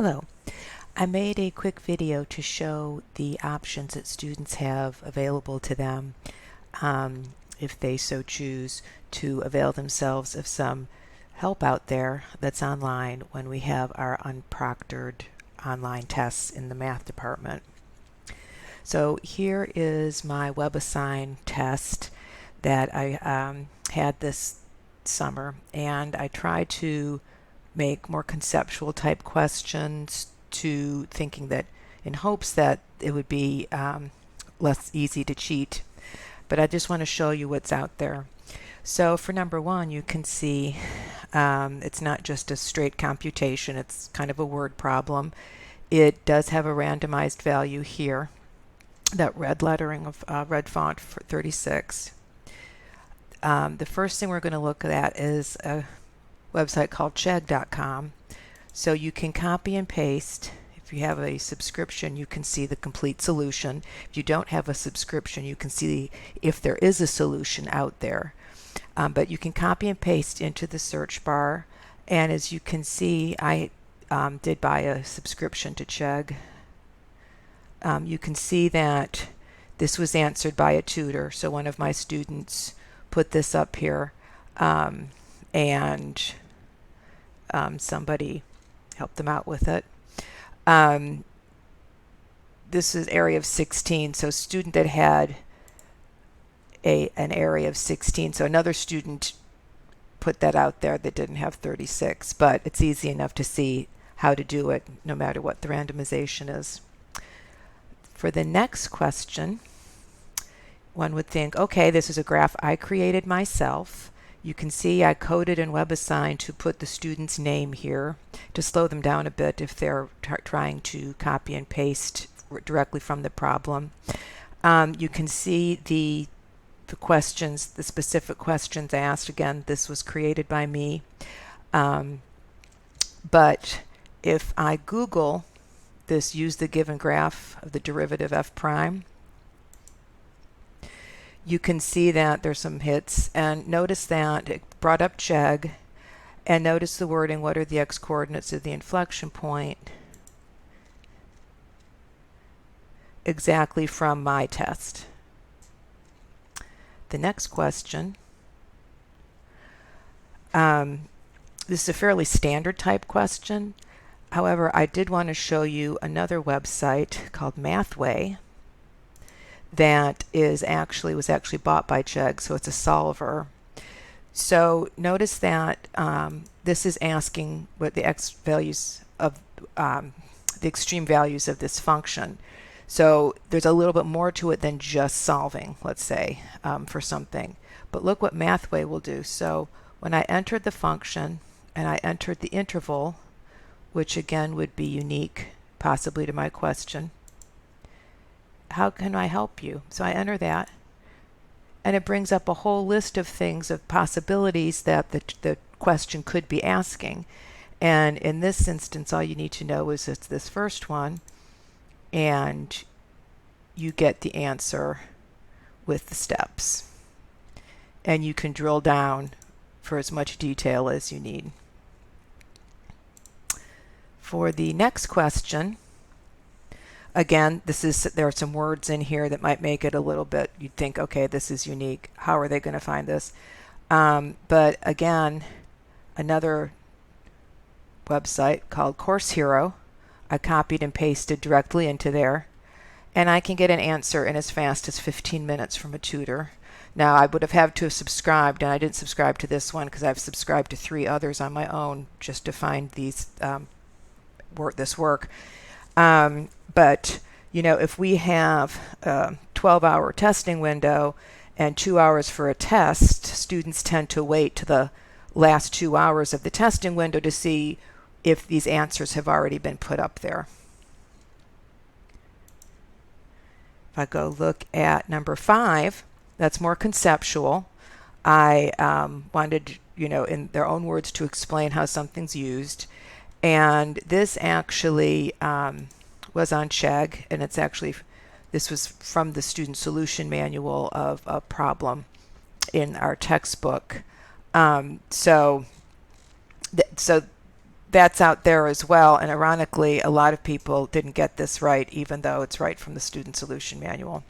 Hello. I made a quick video to show the options that students have available to them if they so choose to avail themselves of some help out there that's online when we have our unproctored online tests in the math department. So here is my WebAssign test that I had this summer, and I tried to make more conceptual type questions to thinking that in hopes that it would be less easy to cheat. But I just want to show you what's out there. So for number one, you can see it's not just a straight computation, it's kind of a word problem. It does have a randomized value here, that red lettering of red font for 36. The first thing we're going to look at is a website called Chegg.com. So you can copy and paste. If you have a subscription, you can see the complete solution. If you don't have a subscription, you can see if there is a solution out there. But you can copy and paste into the search bar. And as you can see, I did buy a subscription to Chegg. You can see that this was answered by a tutor. So one of my students put this up here, and somebody helped them out with it. This is area of 16, so student that had an area of 16. So another student put that out there that didn't have 36, but it's easy enough to see how to do it no matter what the randomization is. For the next question, one would think, okay, this is a graph I created myself. You can see I coded in WebAssign to put the student's name here to slow them down a bit if they're trying to copy and paste directly from the problem. You can see the questions, the specific questions asked. Again, this was created by me. But if I Google this, use the given graph of the derivative f prime, you can see that there's some hits, and notice that it brought up Chegg, and notice the wording, what are the x-coordinates of the inflection point, exactly from my test. The next question, this is a fairly standard type question. However, I did want to show you another website called Mathway that was actually bought by Chegg, so it's a solver. So notice that this is asking what the x values of the extreme values of this function. So there's a little bit more to it than just solving, let's say, for something. But look what Mathway will do. So when I entered the function and I entered the interval, which again would be unique possibly to my question, how can I help you? So I enter that, and it brings up a whole list of things, of possibilities that the question could be asking. And in this instance, all you need to know is it's this first one, and you get the answer with the steps. And you can drill down for as much detail as you need. For the next question, again, there are some words in here that might make it a little bit, you'd think, okay, this is unique. How are they going to find this? But again, another website called Course Hero, I copied and pasted directly into there, and I can get an answer in as fast as 15 minutes from a tutor. Now, I would have had to have subscribed, and I didn't subscribe to this one because I've subscribed to 3 others on my own just to find these this work. But, you know, if we have a 12-hour testing window and 2 hours for a test, students tend to wait to the last 2 hours of the testing window to see if these answers have already been put up there. If I go look at number 5, that's more conceptual. I wanted, you know, in their own words to explain how something's used. And this actually was on Chegg, and this was from the student solution manual of a problem in our textbook. So that's out there as well. And ironically, a lot of people didn't get this right, even though it's right from the Student Solution Manual.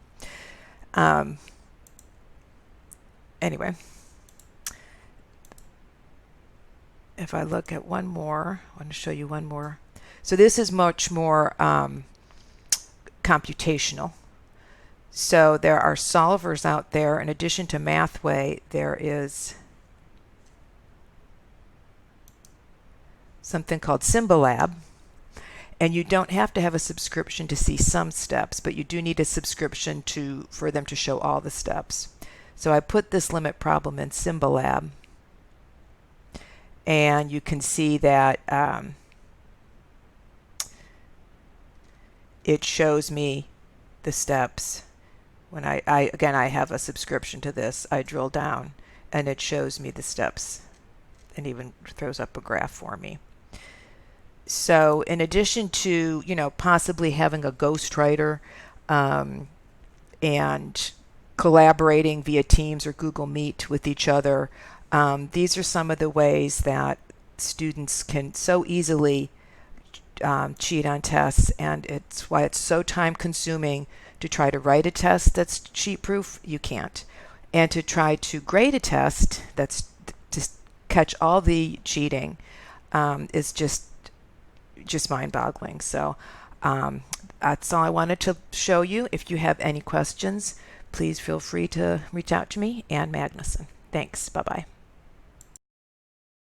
Anyway, if I look at one more, I want to show you one more. So this is much more computational. So there are solvers out there. In addition to Mathway, there is something called Symbolab. And you don't have to have a subscription to see some steps, but you do need a subscription for them to show all the steps. So I put this limit problem in Symbolab, and you can see that it shows me the steps. When again, I have a subscription to this, I drill down and it shows me the steps and even throws up a graph for me. So in addition to, possibly having a ghostwriter and collaborating via Teams or Google Meet with each other, these are some of the ways that students can so easily cheat on tests, and it's why it's so time consuming to try to write a test that's cheat proof. You can't. And to try to grade a test that's to catch all the cheating is just mind-boggling. So that's all I wanted to show you. If you have any questions, please feel free to reach out to me, Ann Magnuson. Thanks. Bye-bye.